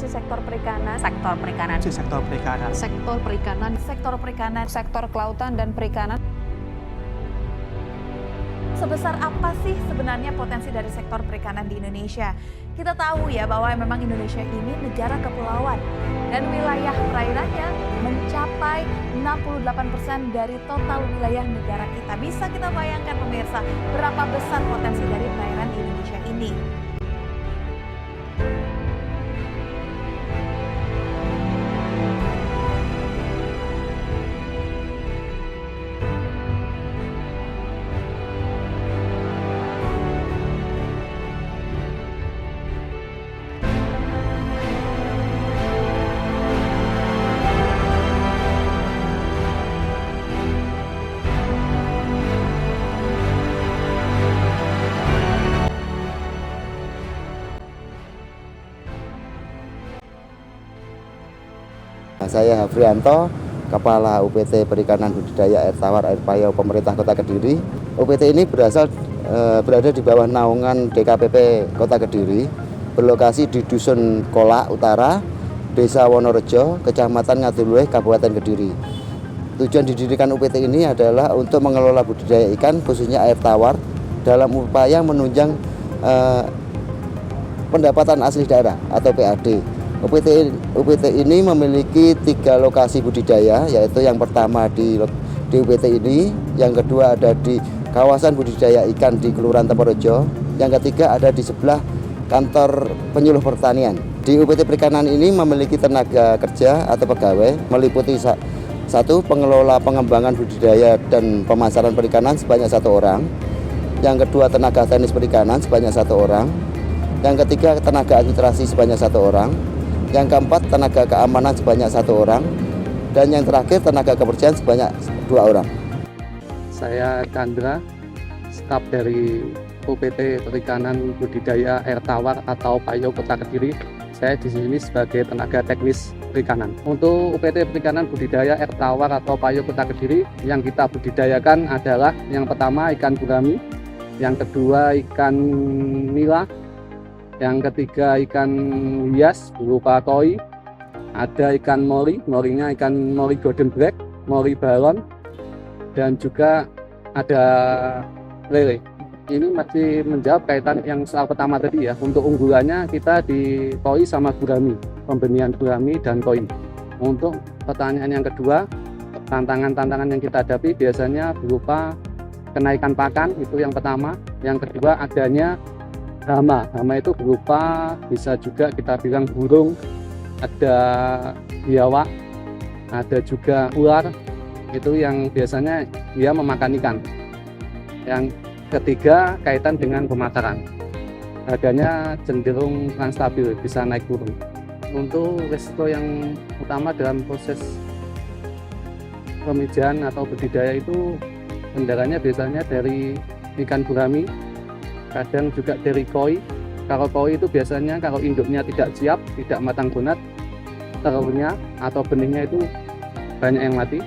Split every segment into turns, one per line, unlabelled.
sektor perikanan,
sektor perikanan,
sektor perikanan,
sektor perikanan,
sektor perikanan,
sektor kelautan dan perikanan.
Sebesar apa sih sebenarnya potensi dari sektor perikanan di Indonesia? Kita tahu ya bahwa memang Indonesia ini negara kepulauan dan wilayah perairannya mencapai 68% dari total wilayah negara kita. Bisa kita bayangkan pemirsa berapa besar potensi dari perairan di Indonesia ini?
Saya Hafrianto, Kepala UPT Perikanan Budidaya Air Tawar Air Payau Pemerintah Kota Kediri. UPT ini berada di bawah naungan DKPP Kota Kediri, berlokasi di Dusun Kolak Utara, Desa Wonorejo, Kecamatan Ngadulueh, Kabupaten Kediri. Tujuan didirikan UPT ini adalah untuk mengelola budidaya ikan, khususnya air tawar, dalam upaya menunjang pendapatan asli daerah atau PAD. UPT ini memiliki 3 lokasi budidaya, yaitu yang pertama di UPT ini, yang kedua ada di kawasan budidaya ikan di Kelurahan Temporojo, yang ketiga ada di sebelah kantor penyuluh pertanian. Di UPT Perikanan ini memiliki tenaga kerja atau pegawai meliputi 1. Pengelola pengembangan budidaya dan pemasaran perikanan sebanyak 1 orang, yang kedua tenaga teknis perikanan sebanyak 1 orang, yang ketiga tenaga administrasi sebanyak 1 orang, yang keempat tenaga keamanan sebanyak 1 orang, dan yang terakhir tenaga kebersihan sebanyak 2 orang.
Saya Chandra, staf dari UPT Perikanan Budidaya Air Tawar atau Payau Kota Kediri. Saya di sini sebagai tenaga teknis perikanan. Untuk UPT Perikanan Budidaya Air Tawar atau Payau Kota Kediri, yang kita budidayakan adalah yang pertama ikan gurami, yang kedua ikan nila, yang ketiga ikan hias berupa koi, ada ikan mori, morinya ikan mori golden black, mori balon, dan juga ada lele. Ini masih menjawab kaitan yang soal pertama tadi ya. Untuk unggulannya kita di koi sama gurami, pembenihan gurami dan koi. Untuk pertanyaan yang kedua, tantangan-tantangan yang kita hadapi biasanya berupa kenaikan pakan, itu yang pertama. Yang kedua adanya hama itu berupa bisa juga kita bilang burung, ada biawak, ada juga ular, itu yang biasanya dia memakan ikan. Yang ketiga kaitan dengan pemasaran, harganya cenderung stabil, bisa naik turun. Untuk risiko yang utama dalam proses pemijahan atau budidaya itu kendalanya biasanya dari ikan gurami, kadang juga dari koi. Kalau koi itu biasanya kalau induknya tidak siap, tidak matang bonat, telurnya atau benihnya itu banyak yang mati.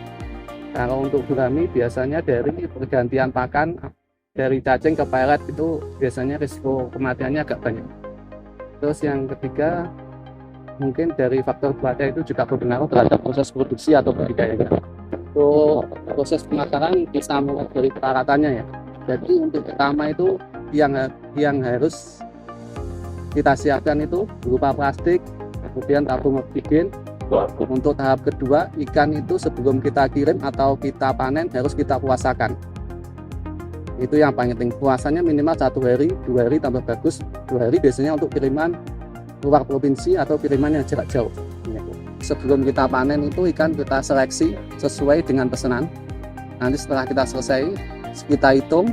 Kalau untuk gurami biasanya dari pergantian pakan dari cacing ke pelet itu biasanya risiko kematiannya agak banyak. Terus yang ketiga mungkin dari faktor cuaca itu juga berpengaruh terhadap proses produksi atau budidayanya. Untuk proses pemasaran bisa mulai dari peralatannya ya. Jadi untuk pertama itu yang harus kita siapkan itu berupa plastik, kemudian tabung oksigen. Untuk tahap kedua, ikan itu sebelum kita kirim atau kita panen harus kita puasakan. Itu yang paling penting, puasanya minimal 1 hari, 2 hari tambah bagus. 2 hari biasanya untuk kiriman luar provinsi atau kiriman yang jarak jauh. Sebelum kita panen itu ikan kita seleksi sesuai dengan pesanan. Nanti setelah kita selesai, kita hitung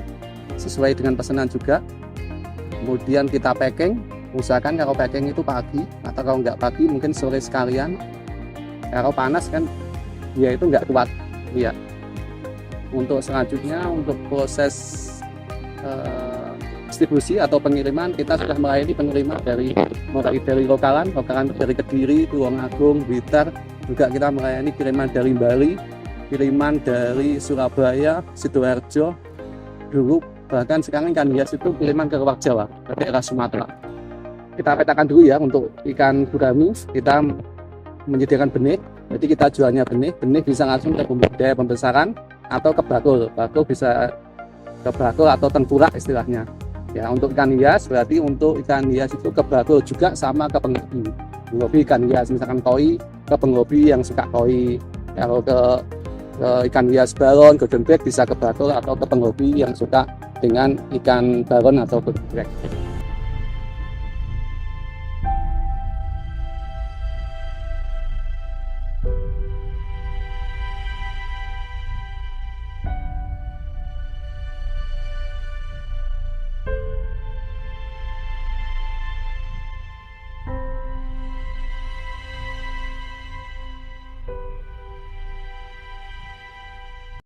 sesuai dengan pesanan juga. Kemudian kita packing, usahakan kalau packing itu pagi, atau kalau nggak pagi mungkin sore sekalian. Kalau panas kan dia itu nggak kuat. Iya. Untuk selanjutnya untuk proses distribusi atau pengiriman, kita sudah melayani pengiriman mulai dari lokalan dari Kediri, Tulungagung, Blitar. Juga kita melayani kiriman dari Bali, kiriman dari Surabaya, Sidoarjo, dulu bahkan sekarang ikan hias itu kiriman ke luar Jawa, ke daerah Sumatera. kita petakan dulu ya. Untuk ikan gurami kita menyediakan benih, jadi kita jualnya benih bisa langsung ke budidaya pembesaran atau ke bakul bisa ke bakul atau tengkulak istilahnya ya. Untuk ikan hias berarti untuk ikan hias itu ke bakul juga sama ke penghobi ikan hias, misalkan koi ke penghobi yang suka koi. Kalau ke ikan hias balon, golden black bisa ke bakul atau ke penghobi yang suka dengan ikan balon atau golden black.